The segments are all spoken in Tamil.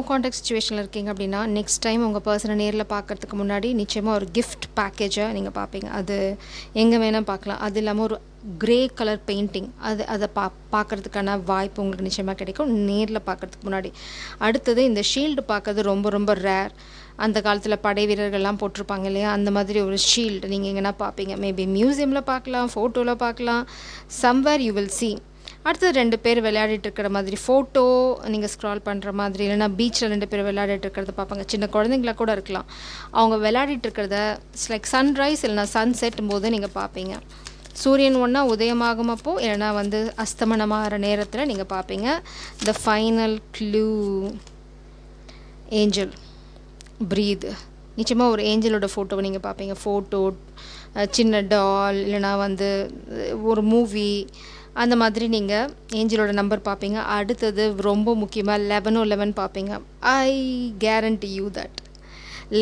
கான்டாக்ட் சிச்சுவேஷனில் இருக்கீங்க அப்படின்னா நெக்ஸ்ட் டைம் உங்கள் பர்சனை நேரில் பார்க்குறதுக்கு முன்னாடி நிச்சயமாக ஒரு கிஃப்ட் பேக்கேஜை நீங்கள் பார்ப்பீங்க. அது எங்கே வேணால் பார்க்கலாம். அது இல்லாமல் ஒரு கிரே கலர் பெயிண்டிங் அதை பார்க்குறதுக்கான வாய்ப்பு உங்களுக்கு நிச்சயமாக கிடைக்கும் நேரில் பார்க்குறதுக்கு முன்னாடி. அடுத்தது இந்த ஷீல்டு பார்க்கறது ரொம்ப ரொம்ப ரேர். அந்த காலத்தில் படை வீரர்கள்லாம் போட்டிருப்பாங்க இல்லையா, அந்த மாதிரி ஒரு ஷீல்டு நீங்கள் எங்கன்னா பார்ப்பீங்க. மேபி மியூசியமில் பார்க்கலாம், ஃபோட்டோவில் பார்க்கலாம், சம்வேர் யூ வில் see. அடுத்தது 2 பேர் விளையாடிட்டு இருக்கிற மாதிரி ஃபோட்டோ நீங்கள் ஸ்க்ரால் பண்ணுற மாதிரி, இல்லைனா பீச்சில் 2 பேர் விளையாடிட்டு இருக்கிறத பார்ப்பாங்க. சின்ன குழந்தைங்களா கூட இருக்கலாம். அவங்க விளையாடிட்டு இருக்கிறத லைக் சன்ரைஸ் இல்லைனா சன்செட் போது நீங்கள் பார்ப்பீங்க. சூரியன் ஒன்றா உதயமாகும் அப்போ இல்லைனா அஸ்தமனமாகிற நேரத்தில் நீங்கள் பார்ப்பீங்க. The final clue angel breath. நிச்சயமாக ஒரு ஏஞ்சலோட ஃபோட்டோவை நீங்கள் பார்ப்பீங்க. ஃபோட்டோ, சின்ன டால், இல்லைனா ஒரு மூவி, அந்த மாதிரி நீங்கள் ஏஞ்சலோட நம்பர் பார்ப்பீங்க. அடுத்தது ரொம்ப முக்கியமாக 11 பார்ப்பீங்க. ஐ கேரண்டி யூ தட்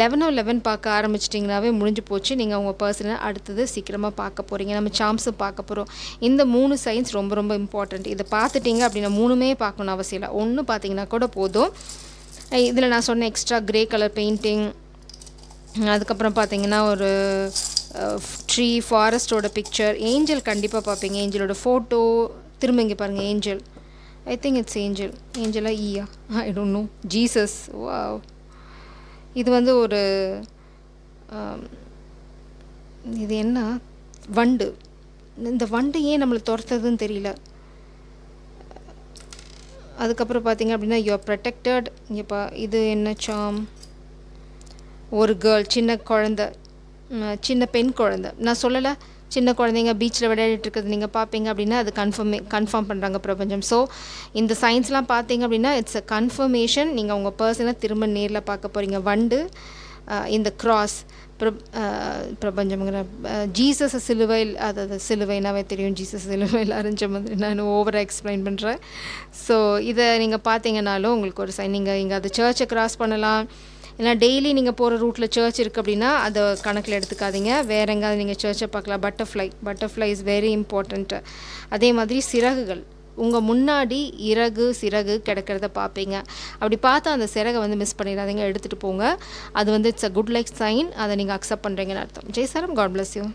11 பார்க்க ஆரம்பிச்சிட்டிங்கனாவே முடிஞ்சு போச்சு. நீங்கள் உங்கள் பர்சனை அடுத்தது சீக்கிரமாக பார்க்க போகிறீங்க. நம்ம சாம்ஸும் பார்க்க போகிறோம். இந்த 3 சைன்ஸ் ரொம்ப ரொம்ப இம்பார்ட்டண்ட். இதை பார்த்துட்டிங்க அப்படின்னா 3மே பார்க்கணுன்னு அவசியம் இல்லை, 1 பார்த்தீங்கன்னா கூட போதும். இதில் நான் சொன்ன எக்ஸ்ட்ரா கிரே கலர் பெயிண்டிங், அதுக்கப்புறம் பார்த்தீங்கன்னா ஒரு ட்ரீ ஃபாரஸ்ட்டோட பிக்சர், ஏஞ்சல் கண்டிப்பாக பார்ப்பீங்க. ஏஞ்சலோட ஃபோட்டோ, திரும்ப இங்கே பாருங்கள் angel. I think it's Angela ஈயா, I don't know. Jesus, wow. இது ஒரு இது என்ன வண்டு. இந்த வண்டு ஏன் நம்மளை துரத்துறதுன்னு தெரியல. அதுக்கப்புறம் பார்த்தீங்க அப்படின்னா யூ ஆர் ப்ரொடெக்டட். இங்கேப்பா இது என்ன சாம், ஒரு கேர்ள், சின்ன குழந்தை, சின்ன பெண் குழந்தை. நான் சொல்லலை, சின்ன குழந்தைங்க பீச்சில் விளையாடிட்டு இருக்கிறது நீங்கள் பார்ப்பீங்க அப்படின்னா அது கன்ஃபார்ம் பண்ணுறாங்க பிரபஞ்சம். ஸோ இந்த சயின்ஸ்லாம் பார்த்தீங்க அப்படின்னா இட்ஸ் அ கன்ஃபர்மேஷன். நீங்கள் உங்கள் பர்சனை திரும்ப நேரில் பார்க்க போகிறீங்க. வண்டு, இந்த கிராஸ், பிரபஞ்சம்ங்கிற ஜீசஸ் சிலுவையில், அதாவது சிலுவைனாவே தெரியும், ஜீசஸ் சிலுவையில் அரைஞ்ச மாதிரி நான் ஓவராக எக்ஸ்பிளைன் பண்ணுறேன். ஸோ இதை நீங்கள் பார்த்தீங்கன்னாலும் உங்களுக்கு ஒரு சைன். நீங்கள் இங்கே அது சர்ச்சை கிராஸ் பண்ணலாம். ஏன்னா டெய்லி நீங்கள் போகிற ரூட்டில் சர்ச் இருக்குது அப்படின்னா அதை கணக்கில் எடுத்துக்காதீங்க. வேறு எங்கேயாவது நீங்கள் சர்ச்சை பார்க்கலாம். Butterfly is very important. அதே மாதிரி சிறகுகள், உங்கள் முன்னாடி சிறகு கிடக்கிறத பார்ப்பீங்க. அப்படி பார்த்தா அந்த சிறகை மிஸ் பண்ணிடாதீங்க, எடுத்துகிட்டு போங்க. அது it's a good like sign. அதை நீங்கள் அக்செப்ட் பண்ணுறீங்கன்னு அர்த்தம். ஜெய் சாரம், காட் பிளஸ் யூ.